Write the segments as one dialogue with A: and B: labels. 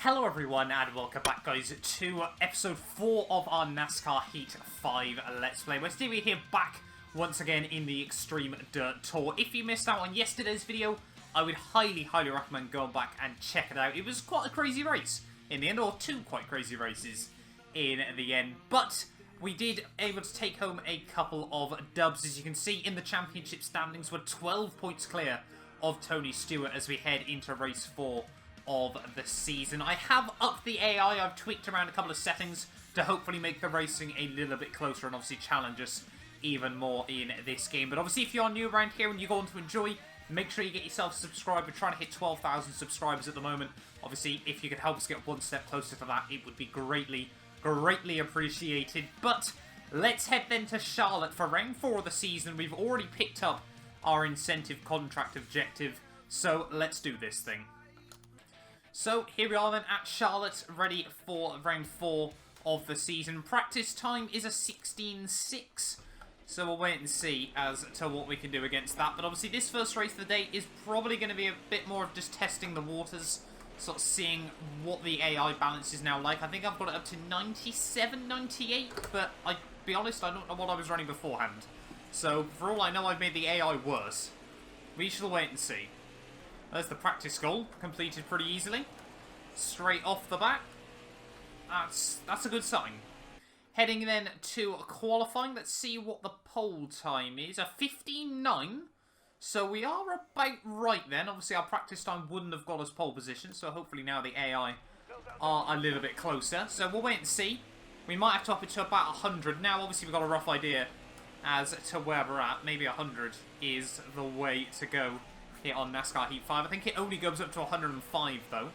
A: Hello everyone and welcome back guys to episode 4 of our NASCAR Heat 5 Let's Play. We're still here back once again in the Xtreme Dirt Tour. If you missed out on yesterday's video, I would highly recommend going back and check it out. It was quite a crazy race in the end, or two quite crazy races in the end. But we did able to take home a couple of dubs. As you can see in the championship standings, we're 12 points clear of Tony Stewart as we head into race 4 of the season. I have upped the AI, I've tweaked around a couple of settings to hopefully make the racing a little bit closer and obviously challenge us even more in this game. But obviously if you're new around here and you're going to enjoy, make sure you get yourself subscribed. We're trying to hit 12,000 subscribers at the moment. Obviously if you could help us get one step closer to that, it would be greatly appreciated. But let's head then to Charlotte for round 4 of the season. We've already picked up our incentive contract objective, so let's do this thing. So here we are then at Charlotte, ready for round 4 of the season. Practice time is a 16.6, so we'll wait and see as to what we can do against that. But obviously this first race of the day is probably going to be a bit more of just testing the waters, sort of seeing what the AI balance is now like. I think I've got it up to 97, 98, but I'll be honest, I don't know what I was running beforehand. So for all I know, I've made the AI worse. We shall wait and see. There's the practice goal, completed pretty easily. Straight off the bat. That's a good sign. Heading then to qualifying. Let's see what the pole time is. A 15.9. So we are about right then. Obviously our practice time wouldn't have got us pole position, so hopefully now the AI are a little bit closer. So we'll wait and see. We might have to up it to about 100. Now obviously we've got a rough idea as to where we're at. Maybe 100 is the way to go here on NASCAR Heat 5. I think it only goes up to 105 though.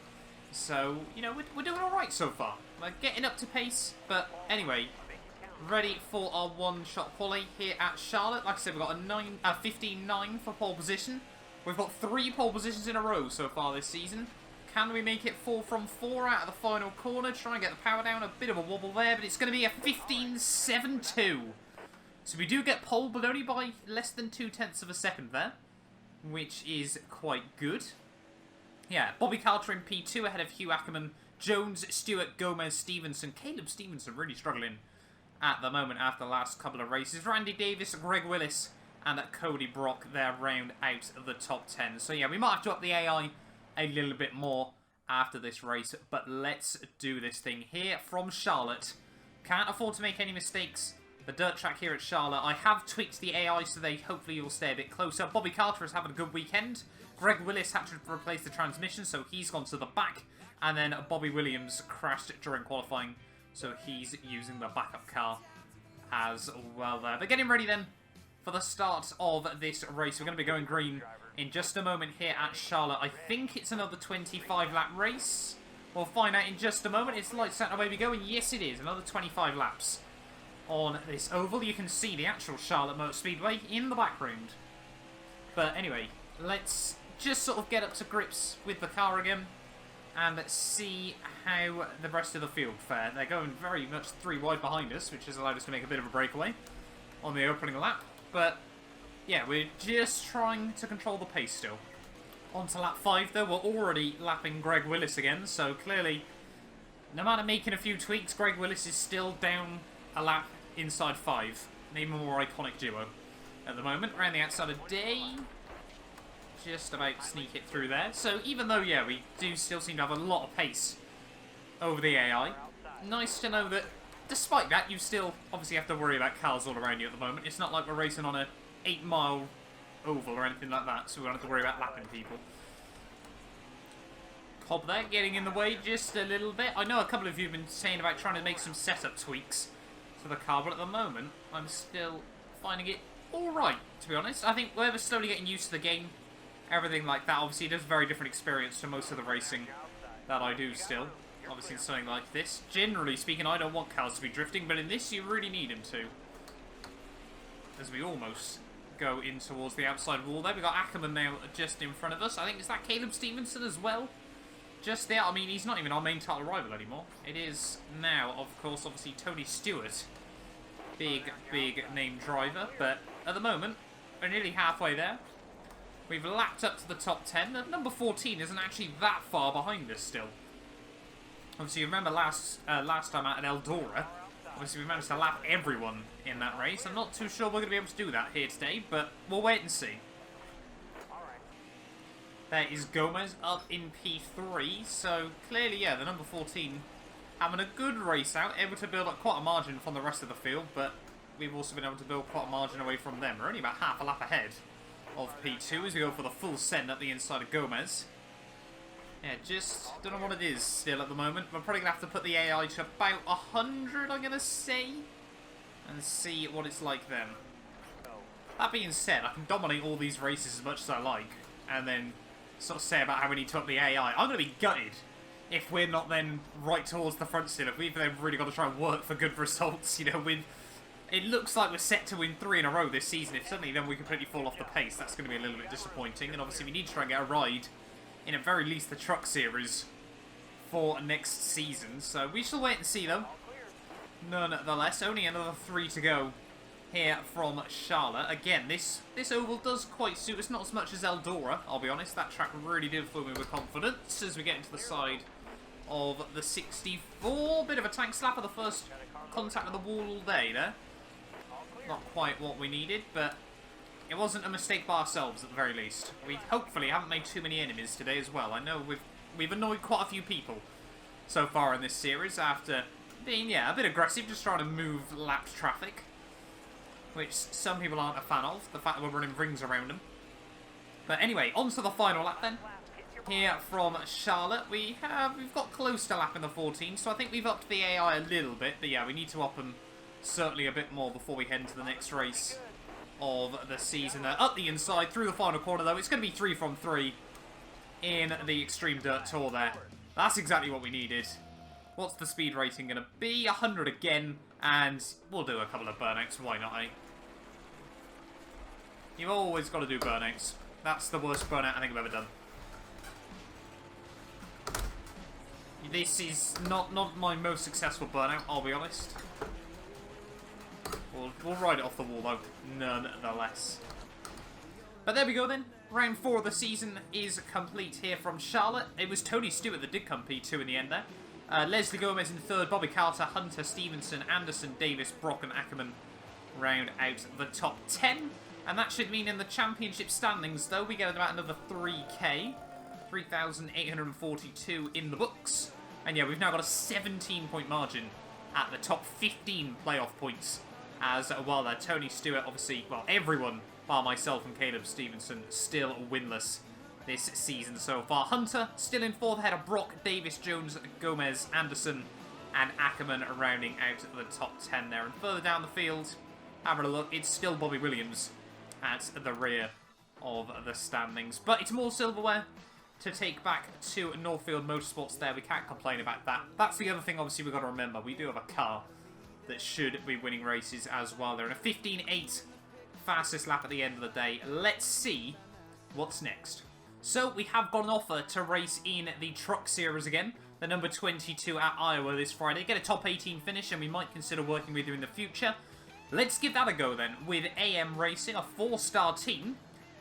A: So, you know, we're doing alright so far. We're getting up to pace, but anyway, ready for our one-shot quali here at Charlotte. Like I said, we've got a 15.9 for pole position. We've got 3 pole positions in a row so far this season. Can we make it 4 from 4 out of the final corner? Try and get the power down. A bit of a wobble there, but it's going to be a 15.72. So we do get pole, but only by less than 0.2 of a second there, which is quite good. Yeah, Bobby Carter in P2 ahead of Hugh Ackerman, Jones, Stewart, Gomez, Stevenson. Caleb Stevenson really struggling at the moment after the last couple of races. Randy Davis, Greg Willis, and Cody Brock there round out of the top 10. So yeah, we might have to up the AI a little bit more after this race, but let's do this thing here from Charlotte. Can't afford to make any mistakes. The dirt track here at Charlotte. I have tweaked the AI so they hopefully will stay a bit closer. Bobby Carter is having a good weekend. Greg Willis had to replace the transmission, so he's gone to the back. And then Bobby Williams crashed during qualifying, so he's using the backup car as well there. But getting ready then for the start of this race. We're going to be going green in just a moment here at Charlotte. I think it's another 25-lap race. We'll find out in just a moment. It's lights out, away we go, and yes it is. Another 25 laps on this oval. You can see the actual Charlotte Motor Speedway in the background. But anyway, let's just sort of get up to grips with the car again and see how the rest of the field fare. They're going very much 3 wide behind us, which has allowed us to make a bit of a breakaway on the opening lap. But yeah, we're just trying to control the pace still. On to lap 5 though, we're already lapping Greg Willis again, so clearly, no matter making a few tweaks, Greg Willis is still down a lap inside 5. Name a more iconic duo at the moment. Around the outside of Day. Just about sneak it through there. So even though, yeah, we do still seem to have a lot of pace over the AI, nice to know that despite that, you still obviously have to worry about cars all around you at the moment. It's not like we're racing on a 8-mile oval or anything like that, so we don't have to worry about lapping people. Cobb there, getting in the way just a little bit. I know a couple of you have been saying about trying to make some setup tweaks to the car, but at the moment, I'm still finding it alright, to be honest. I think we're slowly getting used to the game. Everything like that, obviously it is a very different experience to most of the racing that I do still. Obviously in something like this. Generally speaking, I don't want cars to be drifting, but in this you really need them to. As we almost go in towards the outside wall there. We've got Ackerman now just in front of us. I think, is that Caleb Stevenson as well? Just there. I mean, he's not even our main title rival anymore. It is now, of course, obviously Tony Stewart. Big name driver. But at the moment, we're nearly halfway there. We've lapped up to the top 10. Number 14 isn't actually that far behind us still. Obviously, you remember last time out at Eldora, obviously we managed to lap everyone in that race. I'm not too sure we're going to be able to do that here today, but we'll wait and see. There is Gomez up in P3, so clearly, yeah, the number 14 having a good race out, able to build up quite a margin from the rest of the field, but we've also been able to build quite a margin away from them. We're only about half a lap ahead of P2 as we go for the full send up the inside of Gomez. Yeah, just don't know what it is still at the moment. We're probably going to have to put the AI to about 100, I'm going to say, and see what it's like then. That being said, I can dominate all these races as much as I like, and then sort of say about how we need to up the AI. I'm going to be gutted if we're not then right towards the front still. If we've then really got to try and work for good results, you know, it looks like we're set to win 3 in a row this season. If suddenly then we completely fall off the pace, that's going to be a little bit disappointing. And obviously we need to try and get a ride, in at very least the truck series, for next season. So we shall wait and see though. Nonetheless, only another 3 to go here from Charlotte. Again, this oval does quite suit us, not as much as Eldora, I'll be honest. That track really did fill me with confidence as we get into the side of the 64. Bit of a tank slap of the first contact with the wall all day there. Not quite what we needed, but it wasn't a mistake by ourselves at the very least. We hopefully haven't made too many enemies today as well. I know we've annoyed quite a few people so far in this series after being, yeah, a bit aggressive, just trying to move lapped traffic, which some people aren't a fan of, the fact that we're running rings around them. But anyway, on to the final lap then. Here from Charlotte, we've got close to lapping the 14, so I think we've upped the AI a little bit, but yeah, we need to up them certainly a bit more before we head into the next race of the season. Up the inside, through the final corner though, it's going to be 3 from 3 in the Xtreme Dirt Tour there. That's exactly what we needed. What's the speed rating going to be? 100 again, and we'll do a couple of burnouts, why not, eh? You've always got to do burnouts. That's the worst burnout I think I've ever done. This is not my most successful burnout, I'll be honest. We'll ride it off the wall though, nonetheless. But there we go then. Round 4 of the season is complete here from Charlotte. It was Tony Stewart that did come P2 in the end there. Leslie Gomez in 3rd, Bobby Carter, Hunter, Stevenson, Anderson, Davis, Brock and Ackerman round out the top 10. And that should mean in the championship standings though, we get about another 3k. 3,842 in the books. And yeah, we've now got a 17-point margin at the top 15 playoff points as well there. Tony Stewart, obviously, well, everyone bar myself and Caleb Stevenson still winless this season so far. Hunter still in 4th ahead of Brock, Davis, Jones, Gomez, Anderson and Ackerman rounding out the top 10 there. And further down the field, having a look, it's still Bobby Williams at the rear of the standings. But it's more silverware to take back to Northfield Motorsports there. We can't complain about that. That's the other thing, obviously, we've got to remember. We do have a car that should be winning races as well. They're in a 15.8 fastest lap at the end of the day. Let's see what's next. So, we have got an offer to race in the Truck Series again. The number 22 at Iowa this Friday. Get a top 18 finish and we might consider working with you in the future. Let's give that a go then with AM Racing, a 4-star team.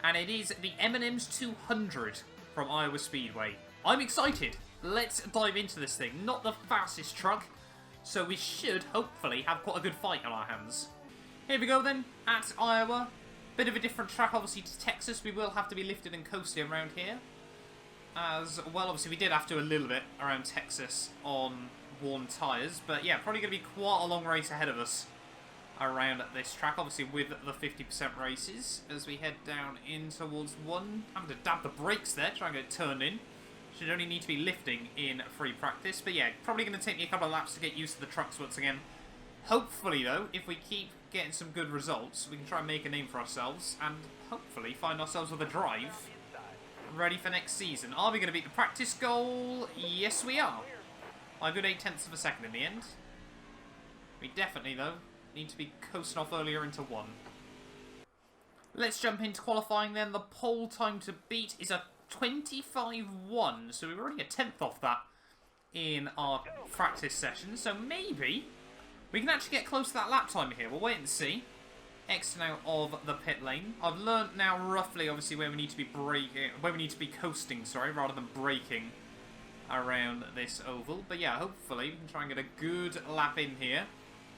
A: And it is the M&M's 200 from Iowa Speedway. I'm excited. Let's dive into this thing. Not the fastest truck, so we should hopefully have quite a good fight on our hands. Here we go then, at Iowa. Bit of a different track obviously to Texas. We will have to be lifted and coasting around here. As well, obviously we did have to a little bit around Texas on worn tyres. But yeah, probably going to be quite a long race ahead of us around this track, obviously with the 50% races as we head down in towards 1. Having to dab the brakes there, try and get it turned in. Should only need to be lifting in free practice, but yeah, probably going to take me a couple of laps to get used to the trucks once again. Hopefully though, if we keep getting some good results, we can try and make a name for ourselves and hopefully find ourselves with a drive ready for next season. Are we going to beat the practice goal? Yes we are. A good 0.8 of a second in the end. We definitely though need to be coasting off earlier into 1. Let's jump into qualifying then. The pole time to beat is a 25.1, so we were already a 10th off that in our practice session, so maybe we can actually get close to that lap time here. We'll wait and see. Exit out of the pit lane. I've learnt now roughly, obviously, where we need to be braking, where we need to be coasting, sorry, rather than braking around this oval. But yeah, hopefully we can try and get a good lap in here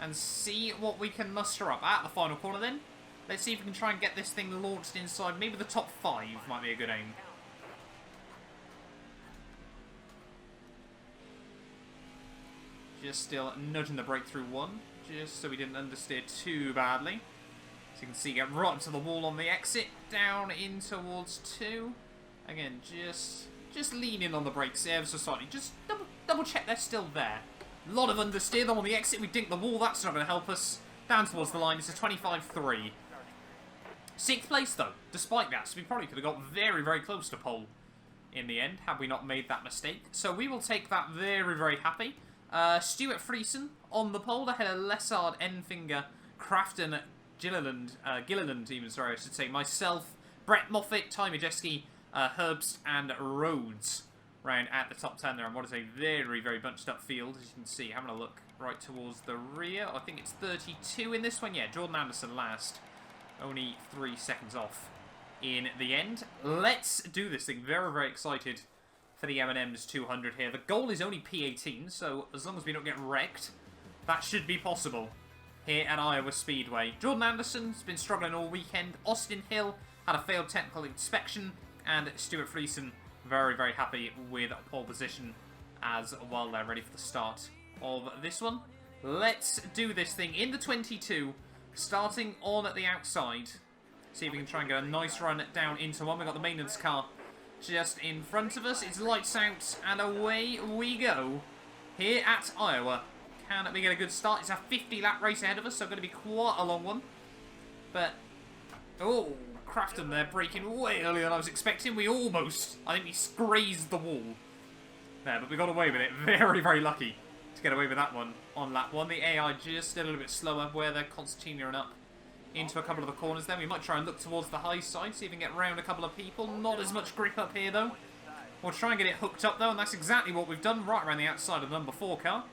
A: and see what we can muster up at the final corner then. Let's see if we can try and get this thing launched inside. Maybe the top 5 might be a good aim. Just still nudging the breakthrough one, just so we didn't understeer too badly. So you can see, get right to the wall on the exit, down in towards 2. Again, just lean in on the brakes ever so slightly. Just double check they're still there. A lot of understeer though on the exit. We dink the wall, that's not going to help us. Down towards the line, it's a 25-3. 6th place though, despite that, so we probably could have got very, very close to pole in the end, had we not made that mistake. So we will take that very, very happy. Stuart Friesen on the pole, ahead of Lessard, Enfinger, Crafton, Gilliland even, sorry, I should say. Myself, Brett Moffat, Ty Majeski, Herbst, and Rhodes round at the top 10 there. And what is a very, very bunched up field, as you can see. Having a look right towards the rear. I think it's 32 in this one. Yeah, Jordan Anderson last. Only 3 seconds off in the end. Let's do this thing. Very, very excited for the M&M's 200 here. The goal is only P18, so as long as we don't get wrecked, that should be possible here at Iowa Speedway. Jordan Anderson's been struggling all weekend. Austin Hill had a failed technical inspection, and Stuart Friesen very, very happy with pole position as well. They're ready for the start of this one. Let's do this thing in the 22, starting on at the outside. See if we can try and get a nice run down into one. We've got the maintenance car just in front of us. It's lights out, and away we go here at Iowa. Can we get a good start? It's a 50-lap race ahead of us, so going to be quite a long one. But, oh, Crafton there braking way earlier than I was expecting. We almost, I think we grazed the wall there, but we got away with it. Very, very lucky to get away with that one on lap 1. The AI just a little bit slower where they're concertinaing up into a couple of the corners then. We might try and look towards the high side, see if we can get round a couple of people. Not as much grip up here though. We'll try and get it hooked up though, and that's exactly what we've done, right around the outside of the number 4 car.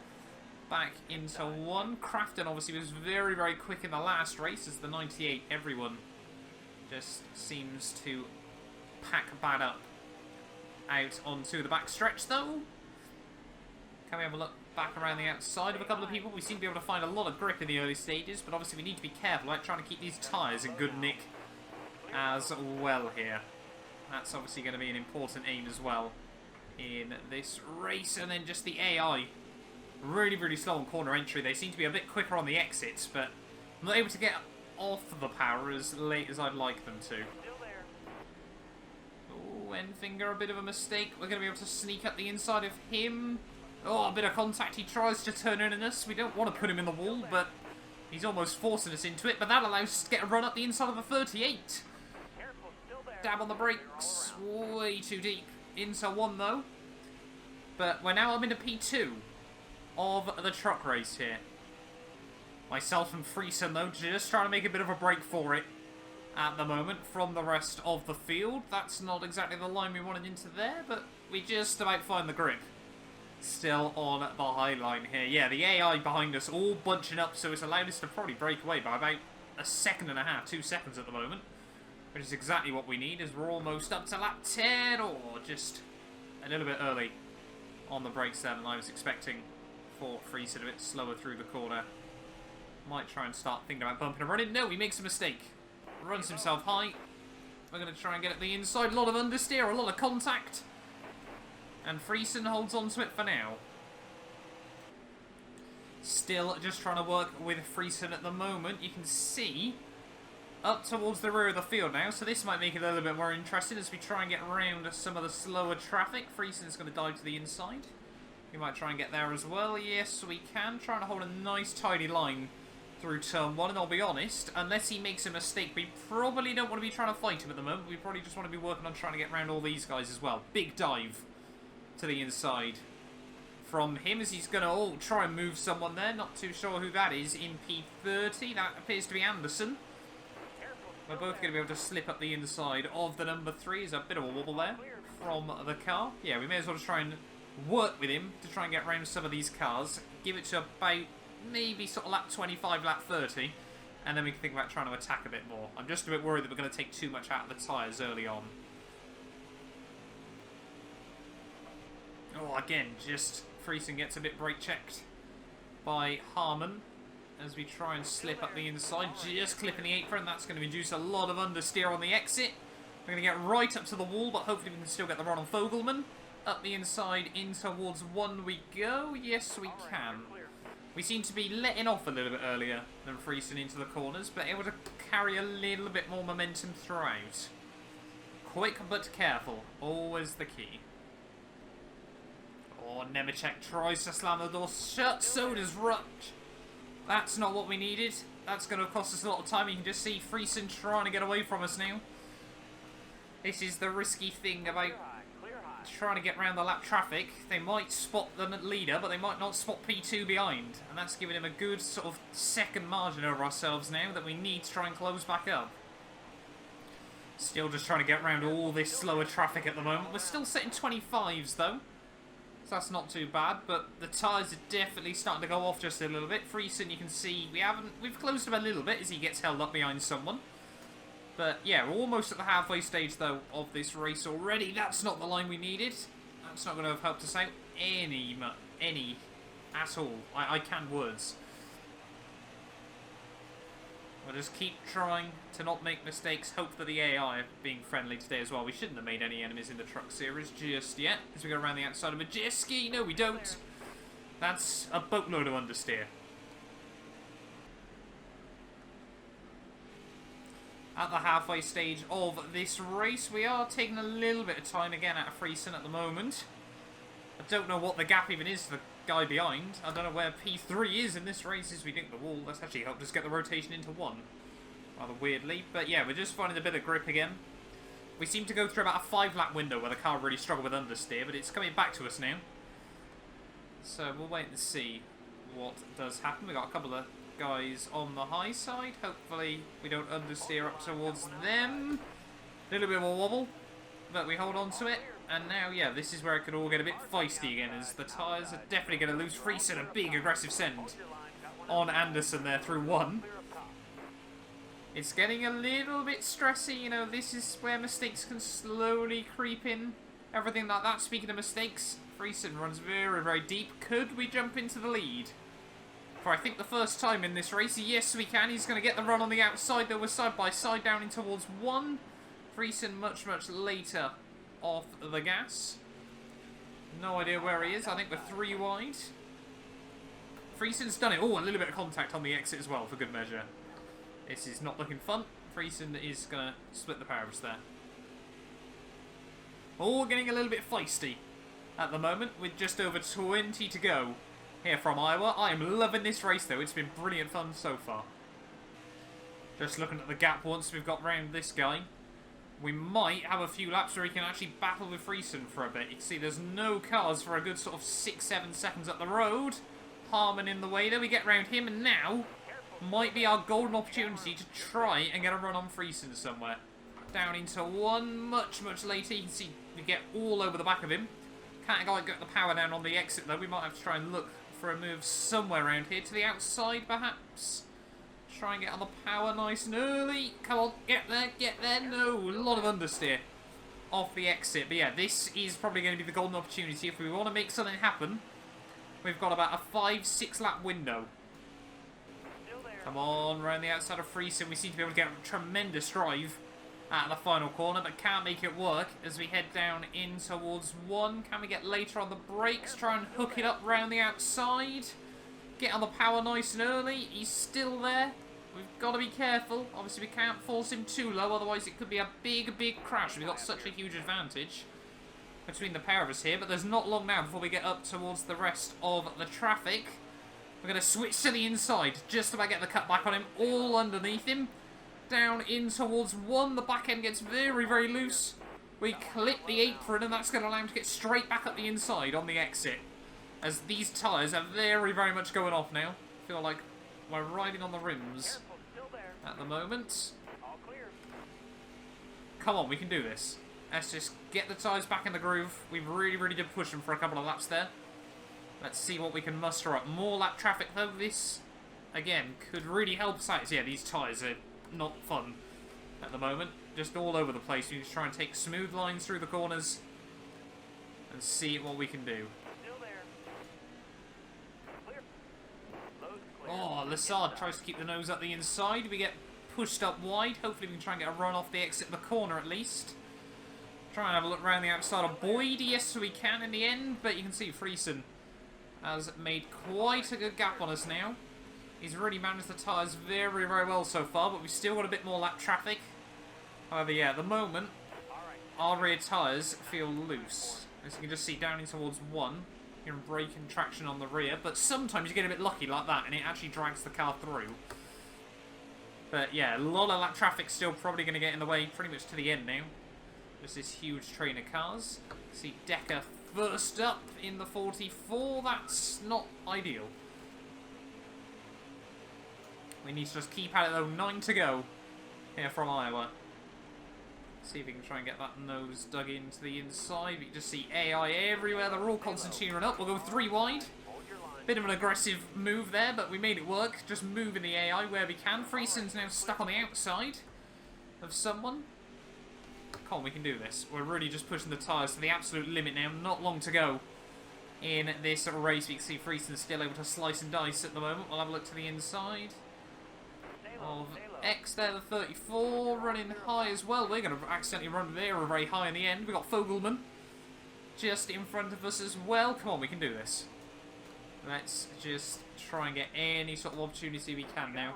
A: Back into 1. Crafton obviously was very, very quick in the last race as the 98. Everyone just seems to pack bad up out onto the back stretch though. Can we have a look back around the outside of a couple of people? We seem to be able to find a lot of grip in the early stages, but obviously we need to be careful, like trying to keep these tyres in good nick as well here. That's obviously going to be an important aim as well in this race. And then just the AI, really, really slow on corner entry. They seem to be a bit quicker on the exits, but I'm not able to get off the power as late as I'd like them to. Oh, Enfinger, a bit of a mistake. We're going to be able to sneak up the inside of him. Oh, a bit of contact. He tries to turn in on us. We don't want to put him in the wall, but he's almost forcing us into it. But that allows us to get a run up the inside of the 38. Dab on the brakes. Way too deep. Into 1, though. But we're now up into P2 of the truck race here. Myself and Friesen, though, just trying to make a bit of a break for it at the moment from the rest of the field. That's not exactly the line we wanted into there, but we just about find the grip. Still on the high line here. Yeah, the AI behind us all bunching up, so it's allowed us to probably break away by about a second and a half, 2 seconds at the moment, which is exactly what we need, as we're almost up to lap 10, or just a little bit early on the brakes there than I was expecting for Friesen, a bit slower through the corner. Might try and start thinking about bumping and running. No, he makes a mistake. Runs himself high. We're going to try and get at the inside. A lot of understeer, a lot of contact. And Friesen holds on to it for now. Still just trying to work with Friesen at the moment. You can see up towards the rear of the field now, so this might make it a little bit more interesting as we try and get around some of the slower traffic. Friesen's going to dive to the inside. We might try and get there as well. Yes, we can. Trying to hold a nice tidy line through turn 1, and I'll be honest, unless he makes a mistake, we probably don't want to be trying to fight him at the moment. We probably just want to be working on trying to get around all these guys as well. Big dive to the inside from him as he's going to try and move someone there. Not too sure who that is in P30. That appears to be Anderson. We're both going to be able to slip up the inside of the number 3. There's a bit of a wobble there from the car. Yeah, we may as well just try and work with him to try and get around some of these cars. Give it to about maybe sort of lap 25, lap 30, and then we can think about trying to attack a bit more. I'm just a bit worried that we're going to take too much out of the tyres early on. Oh, again, just Friesen gets a bit brake checked by Harmon as we try and slip up the inside, just clipping the apron. That's going to induce a lot of understeer on the exit. We're going to get right up to the wall, but hopefully we can still get the run on Fogelman. Up the inside, in towards 1 we go. Yes, we can. We seem to be letting off a little bit earlier than Friesen into the corners, but able to carry a little bit more momentum throughout. Quick but careful, always the key. Oh, Nemechek tries to slam the door shut, so does Rutch. That's not what we needed. That's going to cost us a lot of time. You can just see Friesen trying to get away from us now. This is the risky thing about trying to get around the lap traffic. They might spot the leader, but they might not spot P2 behind. And that's giving him a good sort of second margin over ourselves now that we need to try and close back up. Still just trying to get around all this slower traffic at the moment. We're still sitting 25s though. So that's not too bad, but the tyres are definitely starting to go off just a little bit. Friesen, you can see we've closed him a little bit as he gets held up behind someone. But yeah, we're almost at the halfway stage though of this race already. That's not the line we needed. That's not going to have helped us out any at all. I can't words. We'll just keep trying to not make mistakes. Hope that the AI are being friendly today as well. We shouldn't have made any enemies in the truck series just yet, as we go around the outside of Majeski. No, we don't. That's a boatload of understeer. At the halfway stage of this race, we are taking a little bit of time again out of Friesen at the moment. I don't know what the gap even is to the guy behind. I don't know where P3 is in this race as we dink the wall. That's actually helped us get the rotation into 1. Rather weirdly. But yeah, we're just finding a bit of grip again. We seem to go through about a 5-lap window where the car really struggled with understeer, but it's coming back to us now. So we'll wait and see what does happen. We've got a couple of guys on the high side. Hopefully we don't understeer up towards them. A little bit of a wobble, but we hold on to it. And now, yeah, this is where it could all get a bit feisty again, as the tyres are definitely going to lose. Friesen, a big aggressive send on Anderson there through 1. It's getting a little bit stressy, you know, this is where mistakes can slowly creep in. Everything like that. Speaking of mistakes, Friesen runs very, very deep. Could we jump into the lead? For I think the first time in this race, yes we can. He's going to get the run on the outside, though we're side by side down in towards 1. Friesen much, much later off the gas. No idea where he is. I think we're 3 wide. Friesen's done it. Oh, a little bit of contact on the exit as well, for good measure. This is not looking fun. Friesen is going to split the power of us there. Oh, getting a little bit feisty at the moment with just over 20 to go here from Iowa. I am loving this race though. It's been brilliant fun so far. Just looking at the gap once we've got round this guy. We might have a few laps where we can actually battle with Friesen for a bit. You can see there's no cars for a good sort of 6-7 seconds up the road. Harmon in the way there. We get round him, and now might be our golden opportunity to try and get a run on Friesen somewhere. Down into 1, much, much later. You can see we get all over the back of him. Can't quite get the power down on the exit though. We might have to try and look for a move somewhere around here. To the outside perhaps. Try and get on the power nice and early. Come on, get there, get there. No, a lot of understeer off the exit. But yeah, this is probably going to be the golden opportunity. If we want to make something happen, we've got about a 5-6 lap window. Come on, round the outside of Friesen. We seem to be able to get a tremendous drive at the final corner, but can't make it work as we head down in towards 1. Can we get later on the brakes? Try and hook it up round the outside. Get on the power nice and early. He's still there. We've got to be careful. Obviously, we can't force him too low, otherwise it could be a big, big crash. We've got such a huge advantage between the pair of us here, but there's not long now before we get up towards the rest of the traffic. We're going to switch to the inside, just about get the cut back on him, all underneath him. Down in towards 1. The back end gets very, very loose. We clip the apron, and that's going to allow him to get straight back up the inside on the exit. As these tyres are very, very much going off now. I feel like we're riding on the rims at the moment. Come on, we can do this. Let's just get the tyres back in the groove. We really, really did push them for a couple of laps there. Let's see what we can muster up. More lap traffic though. This, again, could really help us out. So yeah, these tyres are not fun at the moment. Just all over the place. You just try and take smooth lines through the corners. and see what we can do. Oh, Lassard tries to keep the nose up the inside. We get pushed up wide. Hopefully we can try and get a run off the exit of the corner at least. Try and have a look around the outside of Boyd. Yes, we can in the end, but you can see Friesen has made quite a good gap on us now. He's really managed the tyres very, very well so far, but we've still got a bit more lap traffic. However, yeah, at the moment, our rear tyres feel loose. As you can just see down in towards 1. You're braking traction on the rear, but sometimes you get a bit lucky like that, and it actually drags the car through. But yeah, a lot of lap traffic still probably going to get in the way pretty much to the end now. There's this huge train of cars. See Decker first up in the 44. That's not ideal. We need to just keep at it though. 9 to go here from Iowa. See if we can try and get that nose dug into the inside. We can just see AI everywhere. They're all constantly running up. We'll go 3 wide. Bit of an aggressive move there, but we made it work. Just moving the AI where we can. Friesen's now stuck on the outside of someone. Come on, we can do this. We're really just pushing the tyres to the absolute limit now. Not long to go in this race. We can see Friesen's still able to slice and dice at the moment. We'll have a look to the inside of X there, the 34, running high as well. We're going to accidentally run very high in the end. We've got Fogelman just in front of us as well. Come on, we can do this. Let's just try and get any sort of opportunity we can now.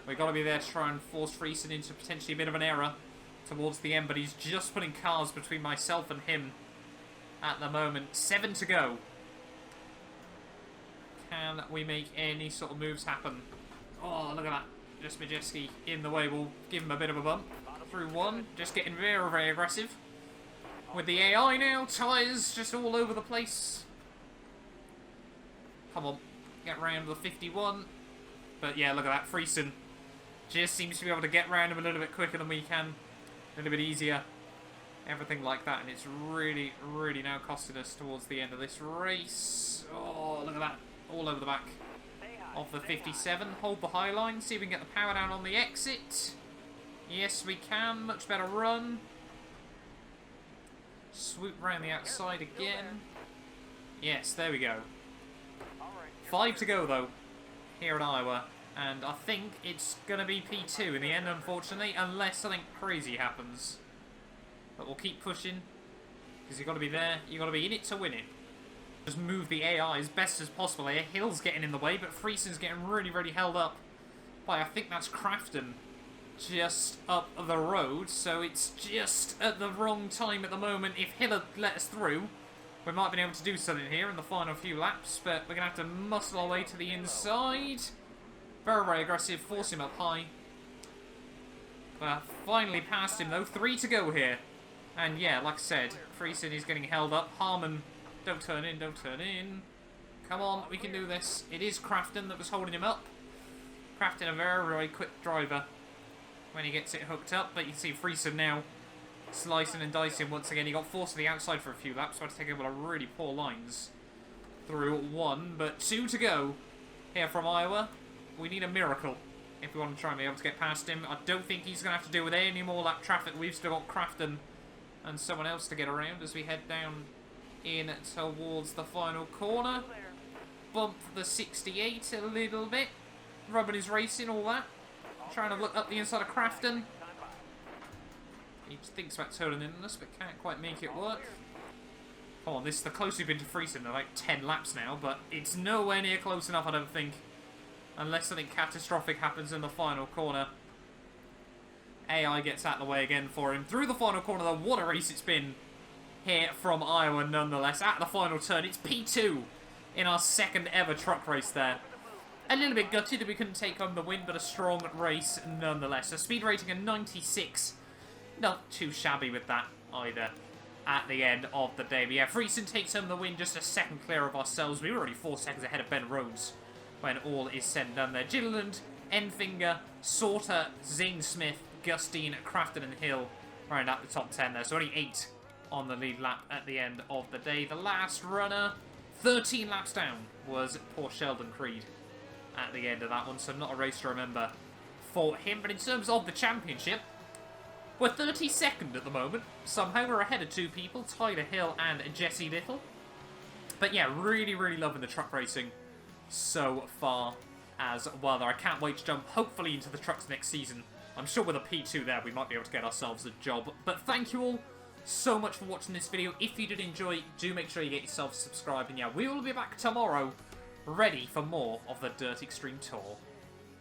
A: We've got to be there to try and force Friesen into potentially a bit of an error towards the end, but he's just putting cars between myself and him at the moment. 7 to go. Can we make any sort of moves happen? Oh, look at that. Just Majeski in the way. We'll give him a bit of a bump through 1. Just getting very aggressive with the AI now. Tyres just all over the place. Come on, get round the 51. But yeah, look at that. Friesen just seems to be able to get round him a little bit quicker than we can. A little bit easier. Everything like that. And it's really now costing us towards the end of this race. Oh, look at that. All over the back of the 57. Hold the high line. See if we can get the power down on the exit. Yes, we can. Much better run. Swoop around the outside again. Yes, there we go. 5 to go, though, here in Iowa. And I think it's going to be P2 in the end, unfortunately, unless something crazy happens. But we'll keep pushing, because you've got to be there. You've got to be in it to win it. Just move the AI as best as possible here. Hill's getting in the way, but Friesen's getting really held up by, I think that's Crafton, just up the road. So it's just at the wrong time at the moment. If Hill had let us through, we might have been able to do something here in the final few laps, but we're going to have to muscle our way to the inside. Very aggressive, force him up high. Finally past him though. 3 to go here. And yeah, like I said, Friesen is getting held up. Harmon, don't turn in. Come on, we can do this. It is Crafton that was holding him up. Crafton, a very quick driver when he gets it hooked up. But you can see Friesen now slicing and dicing once again. He got forced to the outside for a few laps, so I had to take a couple of really poor lines through 1. But 2 to go here from Iowa. We need a miracle if we want to try and be able to get past him. I don't think he's going to have to deal with any more lap traffic. We've still got Crafton and someone else to get around as we head down in towards the final corner. Bump the 68 a little bit. Rubbing his racing, all that. Trying to look up the inside of Crafton. He thinks about turning in on us, but can't quite make it work. Come on, this is the closest we've been to Friesen. They're like 10 laps now, but it's nowhere near close enough, I don't think. Unless something catastrophic happens in the final corner. AI gets out of the way again for him. Through the final corner, though, what a race it's been here from Iowa nonetheless. At the final turn, it's P2 in our 2nd ever truck race there. A little bit gutted that we couldn't take home the win, but a strong race nonetheless. A speed rating of 96. Not too shabby with that either at the end of the day. But yeah, Friesen takes home the win, just a second clear of ourselves. We were already 4 seconds ahead of Ben Rhodes when all is said and done there. Gilliland, Enfinger, Sauter, Zane Smith, Gustine, Crafton and Hill round out the top 10 there. So only 8 on the lead lap at the end of the day. The last runner, 13 laps down, was poor Sheldon Creed at the end of that one. So not a race to remember for him. But in terms of the championship, We're 32nd at the moment. Somehow we're ahead of two people, Tyler Hill and Jesse Little. But yeah, really, really loving the truck racing so far as well. I can't wait to jump, hopefully, into the trucks next season. I'm sure with a P2 there, we might be able to get ourselves a job. But thank you all so much for watching this video. If you did enjoy, do make sure you get yourself subscribed. And yeah, we will be back tomorrow, ready for more of the Dirt Extreme Tour.